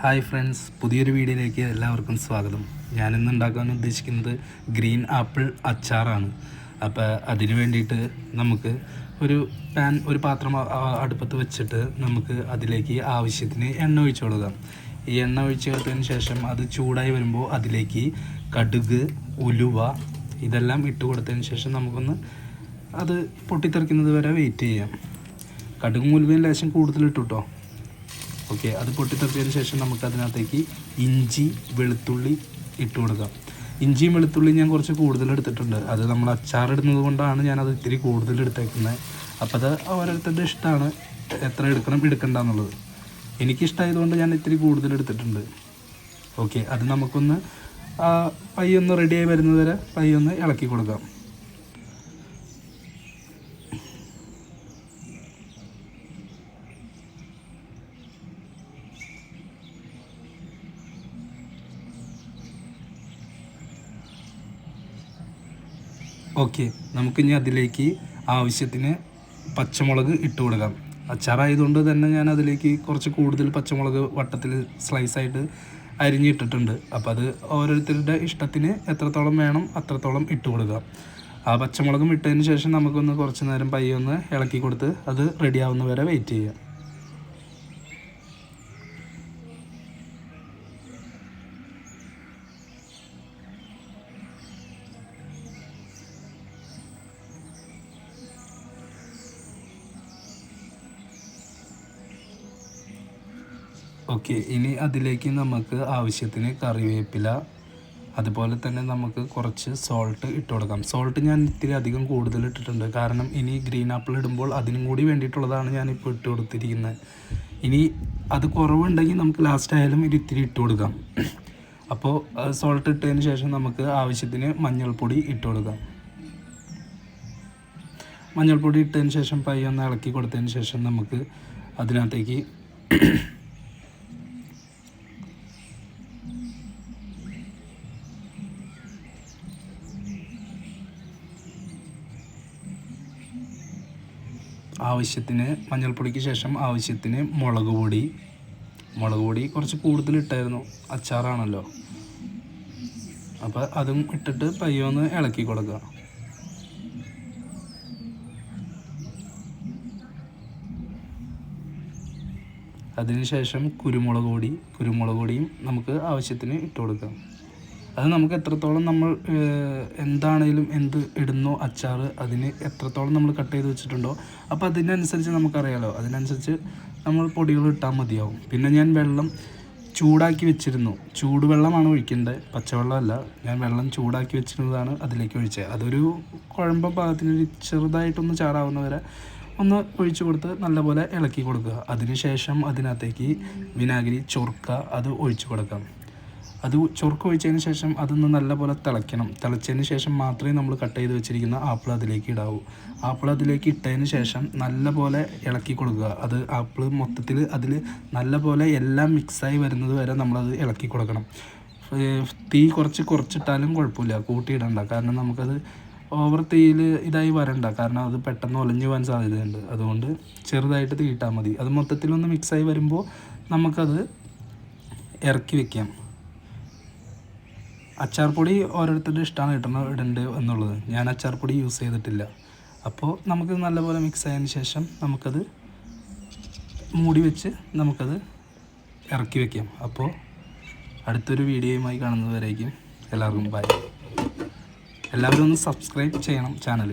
Hi friends, പുതിയൊരു വീഡിയോയിലേക്ക് എല്ലാവർക്കും സ്വാഗതം. ഞാനിന്ന് ഉണ്ടാക്കാൻ ഉദ്ദേശിക്കുന്നത് ഗ്രീൻ ആപ്പിൾ അച്ചാറാണ്. അപ്പോൾ അതിന് വേണ്ടിയിട്ട് നമുക്ക് ഒരു പാത്രം അടുപ്പത്ത് വെച്ചിട്ട് നമുക്ക് അതിലേക്ക് ആവശ്യത്തിന് എണ്ണ ഒഴിച്ചു കൊടുക്കാം. ഈ എണ്ണ ഒഴിച്ച് കൊടുത്തതിന് ശേഷം അത് ചൂടായി വരുമ്പോൾ അതിലേക്ക് കടുക്, ഉലുവ ഇതെല്ലാം ഇട്ട് കൊടുത്തതിന് ശേഷം നമുക്കൊന്ന് അത് പൊട്ടിത്തെറിക്കുന്നത് വരെ വെയിറ്റ് ചെയ്യാം. കടുകും ഉലുവയും ലേശം കൂടുതൽ ഇട്ടു കേട്ടോ. ഓക്കെ, അത് പൊട്ടിത്തെറിച്ചതിന് ശേഷം നമുക്ക് അതിനകത്തേക്ക് ഇഞ്ചി, വെളുത്തുള്ളി ഇട്ട് കൊടുക്കാം. ഇഞ്ചിയും വെളുത്തുള്ളിയും ഞാൻ കുറച്ച് കൂടുതൽ എടുത്തിട്ടുണ്ട്. അത് നമ്മൾ അച്ചാറിടുന്നത് കൊണ്ടാണ് ഞാനത് ഇത്തിരി കൂടുതൽ എടുത്തേക്കുന്നത്. അപ്പോൾ അത് ഓരോരുത്തരുടെ ഇഷ്ടമാണ് എത്ര എടുക്കണ്ടെന്നുള്ളത്. എനിക്കിഷ്ടമായതുകൊണ്ട് ഞാൻ ഇത്തിരി കൂടുതൽ എടുത്തിട്ടുണ്ട്. ഓക്കെ, അത് നമുക്കൊന്ന് പയ്യൊന്ന് റെഡിയായി വരുന്നത് വരെ പയ്യൊന്ന് ഇളക്കി കൊടുക്കാം. ഓക്കെ, നമുക്കിനി അതിലേക്ക് ആവശ്യത്തിന് പച്ചമുളക് ഇട്ട് കൊടുക്കാം. അച്ചാറായതുകൊണ്ട് തന്നെ ഞാൻ അതിലേക്ക് കുറച്ച് കൂടുതൽ പച്ചമുളക് വട്ടത്തിൽ സ്ലൈസായിട്ട് അരിഞ്ഞിട്ടിട്ടുണ്ട്. അപ്പോൾ അത് ഓരോരുത്തരുടെ ഇഷ്ടത്തിന് എത്രത്തോളം വേണം അത്രത്തോളം ഇട്ട് കൊടുക്കാം. ആ പച്ചമുളകും ഇട്ടതിന് ശേഷം നമുക്കൊന്ന് കുറച്ച് നേരം പയ്യൊന്ന് ഇളക്കി കൊടുത്ത് അത് റെഡിയാവുന്ന വരെ വെയിറ്റ് ചെയ്യാം. ഓക്കെ, ഇനി അതിലേക്ക് നമുക്ക് ആവശ്യത്തിന് കറിവേപ്പില, അതുപോലെ തന്നെ നമുക്ക് കുറച്ച് സോൾട്ട് ഇട്ട് കൊടുക്കാം. സോൾട്ട് ഞാൻ ഇത്തിരി അധികം കൂടുതൽ ഇട്ടിട്ടുണ്ട്. കാരണം ഇനി ഗ്രീൻ ആപ്പിൾ ഇടുമ്പോൾ അതിനും കൂടി വേണ്ടിയിട്ടുള്ളതാണ് ഞാനിപ്പോൾ ഇട്ട് കൊടുത്തിരിക്കുന്നത്. ഇനി അത് കുറവുണ്ടെങ്കിൽ നമുക്ക് ലാസ്റ്റ് ആയാലും ഇത് ഇത്തിരി ഇട്ട് കൊടുക്കാം. അപ്പോൾ സോൾട്ട് ഇട്ടതിന് ശേഷം നമുക്ക് ആവശ്യത്തിന് മഞ്ഞൾപ്പൊടി ഇട്ട് കൊടുക്കാം. മഞ്ഞൾപ്പൊടി ഇട്ടതിന് ശേഷം പയ്യൊന്ന് ഇളക്കി കൊടുത്തതിന് ശേഷം നമുക്ക് അതിനകത്തേക്ക് ആവശ്യത്തിന് മഞ്ഞൾപ്പൊടിക്ക് ശേഷം ആവശ്യത്തിന് മുളക് പൊടി കുറച്ച് കൂടുതൽ ഇട്ടായിരുന്നു, അച്ചാറാണല്ലോ. അപ്പോൾ അതും ഇട്ടിട്ട് പയ്യൊന്ന് ഇളക്കി കൊടുക്കുക. അതിനുശേഷം കുരുമുളക് പൊടിയും നമുക്ക് ആവശ്യത്തിന് ഇട്ട് കൊടുക്കാം. അത് നമുക്ക് എത്രത്തോളം നമ്മൾ എന്താണേലും എന്ത് ഇടുന്നോ അച്ചാർ അതിന് എത്രത്തോളം നമ്മൾ കട്ട് ചെയ്ത് വെച്ചിട്ടുണ്ടോ അപ്പോൾ അതിനനുസരിച്ച് നമുക്കറിയാലോ, അതിനനുസരിച്ച് നമ്മൾ പൊടികൾ ഇട്ടാൽ മതിയാവും. പിന്നെ ഞാൻ വെള്ളം ചൂടാക്കി വെച്ചിരുന്നു. ചൂടുവെള്ളമാണ് ഒഴിക്കേണ്ടത്, പച്ചവെള്ളമല്ല. ഞാൻ വെള്ളം ചൂടാക്കി വെച്ചിരുന്നതാണ് അതിലേക്ക് ഒഴിച്ചത്. അതൊരു കുഴമ്പ പാകത്തിന് ചെറുതായിട്ടൊന്ന് ചാറാവുന്നവരെ ഒന്ന് ഒഴിച്ചു കൊടുത്ത് നല്ലപോലെ ഇളക്കി കൊടുക്കുക. അതിനുശേഷം അതിനകത്തേക്ക് വിനാഗിരി, ചൊറുക്ക അത് ഒഴിച്ചു കൊടുക്കാം. അത് ചൊറുക്ക് ഒഴിച്ചതിന് ശേഷം അതൊന്ന് നല്ലപോലെ തിളച്ചതിന് ശേഷം മാത്രമേ നമ്മൾ കട്ട് ചെയ്ത് വെച്ചിരിക്കുന്ന ആപ്പിൾ അതിലേക്ക് ഇടാവൂ. ആപ്പിൾ അതിലേക്ക് ഇട്ടതിന് ശേഷം നല്ലപോലെ ഇളക്കി കൊടുക്കുക. അത് ആപ്പിൾ മൊത്തത്തിൽ അതിൽ നല്ലപോലെ എല്ലാം മിക്സായി വരുന്നത് വരെ നമ്മളത് ഇളക്കി കൊടുക്കണം. തീ കുറച്ചിട്ടാലും കുഴപ്പമില്ല, കൂട്ടിയിടണ്ട. കാരണം നമുക്കത് ഓവർ തീയിൽ ഇതായി വരണ്ട, കാരണം അത് പെട്ടെന്ന് ഒലഞ്ഞു പോകാൻ സാധ്യതയുണ്ട്. അതുകൊണ്ട് ചെറുതായിട്ട് തീയിട്ടാൽ മതി. അത് മൊത്തത്തിലൊന്ന് മിക്സായി വരുമ്പോൾ നമുക്കത് ഇറക്കി വെക്കാം. അച്ചാർ പൊടി ഓരോരുത്തരുടെ ഇഷ്ടമാണ് ഇടേണ്ടത് എന്നുള്ളത്. ഞാൻ അച്ചാർ പൊടി യൂസ് ചെയ്തിട്ടില്ല. അപ്പോൾ നമുക്ക് നല്ലപോലെ മിക്സ് ആയതിന് ശേഷം നമുക്കത് മൂടി വെച്ച് നമുക്കത് ഇറക്കി വയ്ക്കാം. അപ്പോൾ അടുത്തൊരു വീഡിയോയുമായി കാണുന്നതുവരേക്കും എല്ലാവർക്കും ബൈ. എല്ലാവരും ഒന്ന് സബ്സ്ക്രൈബ് ചെയ്യണം ചാനൽ.